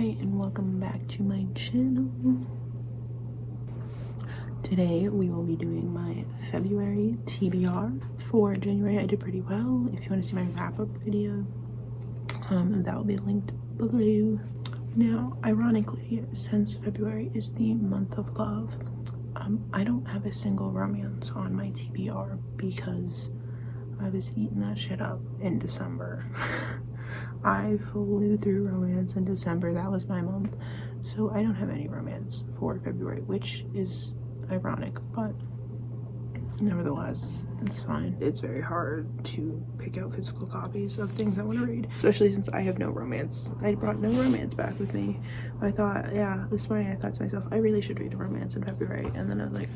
Hi and welcome back to my channel. Today we will be doing my February TBR. For January I did pretty well. If you want to see my wrap-up video, that will be linked below. Now, ironically, since February is the month of love, I don't have a single romance on my TBR because I was eating that shit up in December. I flew through romance in December. That was my month. So I don't have any romance for February, which is ironic, but nevertheless, it's fine. It's very hard to pick out physical copies of things I want to read, especially since I have no romance. I brought no romance back with me. I thought, yeah, this morning I thought to myself, I really should read a romance in February. And then I was like,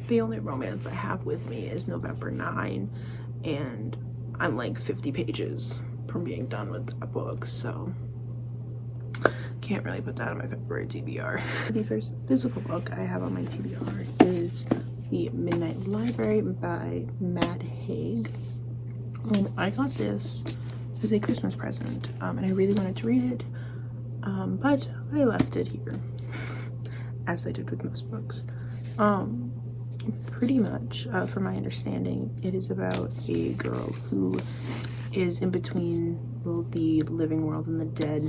the only romance I have with me is November 9, and I'm like 50 pages from being done with that book, so can't really put that on my February TBR. The first physical book I have on my TBR is The Midnight Library by Matt Haig. I got this as a Christmas present, and I really wanted to read it, but I left it here, as I did with most books. Pretty much, from my understanding, it is about a girl who is in between the living world and the dead,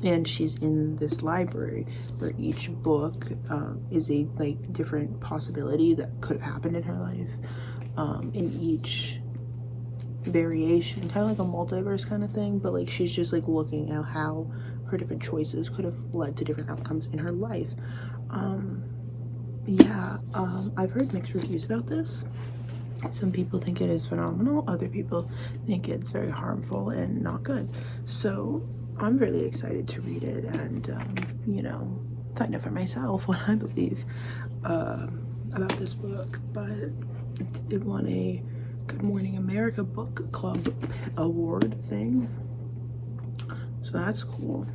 and she's in this library where each book is a different possibility that could have happened in her life, in each variation, kind of like a multiverse kind of thing, but like she's just like looking at how her different choices could have led to different outcomes in her life. I've heard mixed reviews about this. Some people think it is phenomenal, other people think it's very harmful and not good. So I'm really excited to read it and you know, find out for myself what I believe about this book. But it won a Good Morning America Book Club award thing, so that's cool.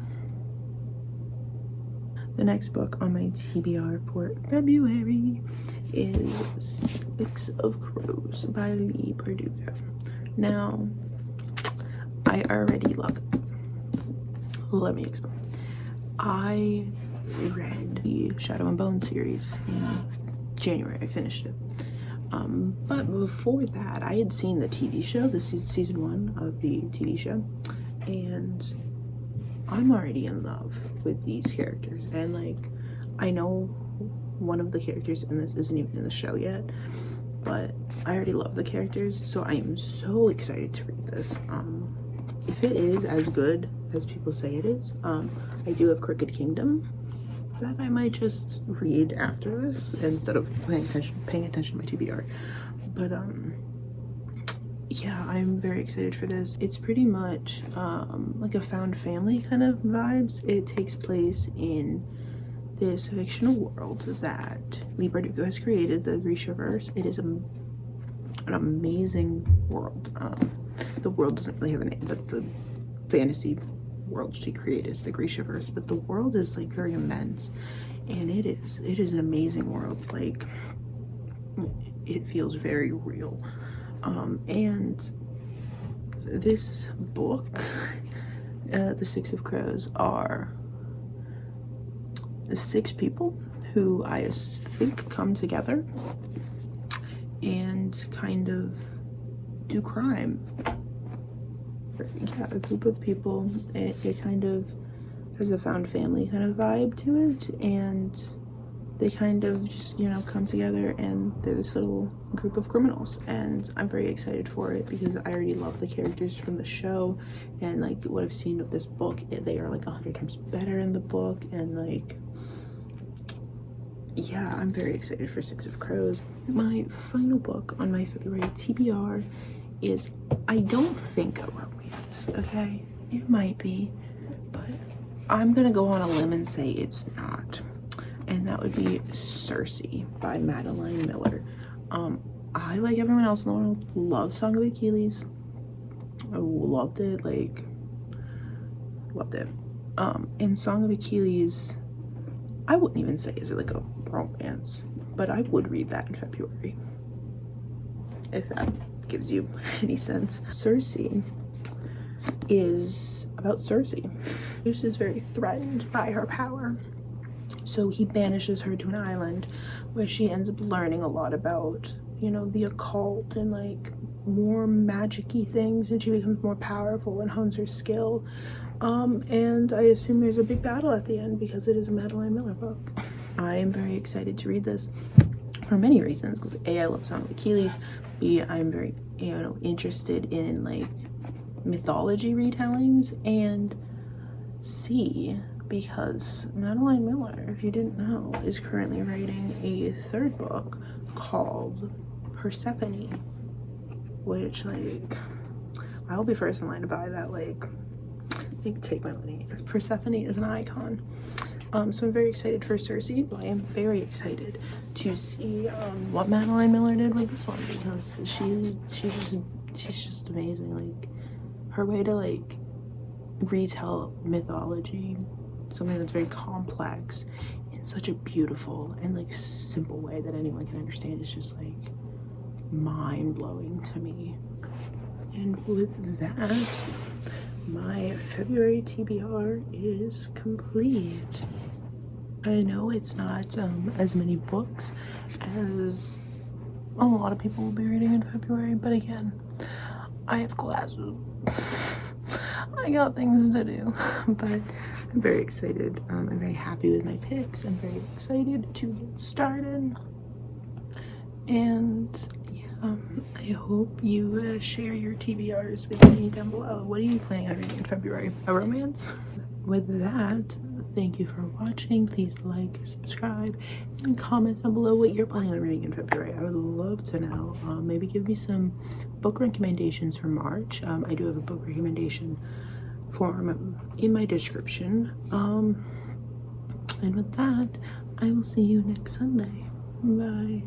The next book on my TBR for February is 6 of Crows by Lee Bardugo. Now, I already love it. Let me explain. I read the Shadow and Bone series in January. I finished it. But before that, I had seen the TV show, this is season 1 of the TV show, and I'm already in love with these characters, and like I know one of the characters in this isn't even in the show yet, but I already love the characters, so I am so excited to read this. If it is as good as people say it is, I do have Crooked Kingdom that I might just read after this instead of paying attention to my TBR. But yeah, I'm very excited for this. It's pretty much like a found family kind of vibes. It takes place in this fictional world that Lee Bardugo has created, the Grishaverse. It is an amazing world. The world doesn't really have a name, but the fantasy world she created is the Grishaverse, but the world is like very immense, and it is an amazing world. Like, it feels very real. And this book, The 6 of Crows, are 6 people who I think come together and kind of do crime. Yeah, a group of people. It kind of has a found family kind of vibe to it, and they kind of just, you know, come together and they're this little group of criminals, and I'm very excited for it because I already love the characters from the show, and like what I've seen of this book, they are like 100 times better in the book, and like, yeah, I'm very excited for 6 of Crows. My final book on my February TBR is, I don't think, a romance, okay? It might be, but I'm gonna go on a limb and say it's not. And that would be Cersei by Madeline Miller. I, like everyone else in the world, love Song of Achilles. I loved it, loved it. And Song of Achilles, I wouldn't even say is it like a romance, but I would read that in February, if that gives you any sense. Cersei is about Cersei. Zeus is very threatened by her power, so he banishes her to an island where she ends up learning a lot about, you know, the occult and like more magic-y things, and she becomes more powerful and hones her skill. And I assume there's a big battle at the end because it is a Madeline Miller book. I am very excited to read this for many reasons, because A, I love Song of Achilles, B, I'm very, you know, interested in like mythology retellings, and C, because Madeline Miller, if you didn't know, is currently writing a third book called Persephone, which, like, I will be first in line to buy that. Like, take my money. Persephone is an icon. So I'm very excited for Cersei. I am very excited to see what Madeline Miller did with this one, because she's just amazing. Like, her way to like retell mythology, something that's very complex, in such a beautiful and like simple way that anyone can understand, is just like mind-blowing to me. And with that, my February TBR is complete. I know it's not as many books as a lot of people will be reading in February, but again, I have classes. I got things to do, but I'm very excited. I'm very happy with my picks. I'm very excited to get started. And yeah, I hope you share your TBRs with me down below. What are you planning on reading in February? A romance? With that, thank you for watching. Please like, subscribe, and comment down below what you're planning on reading in February. I would love to know. Maybe give me some book recommendations for March. I do have a book recommendation form in my description. And with that, I will see you next Sunday. Bye.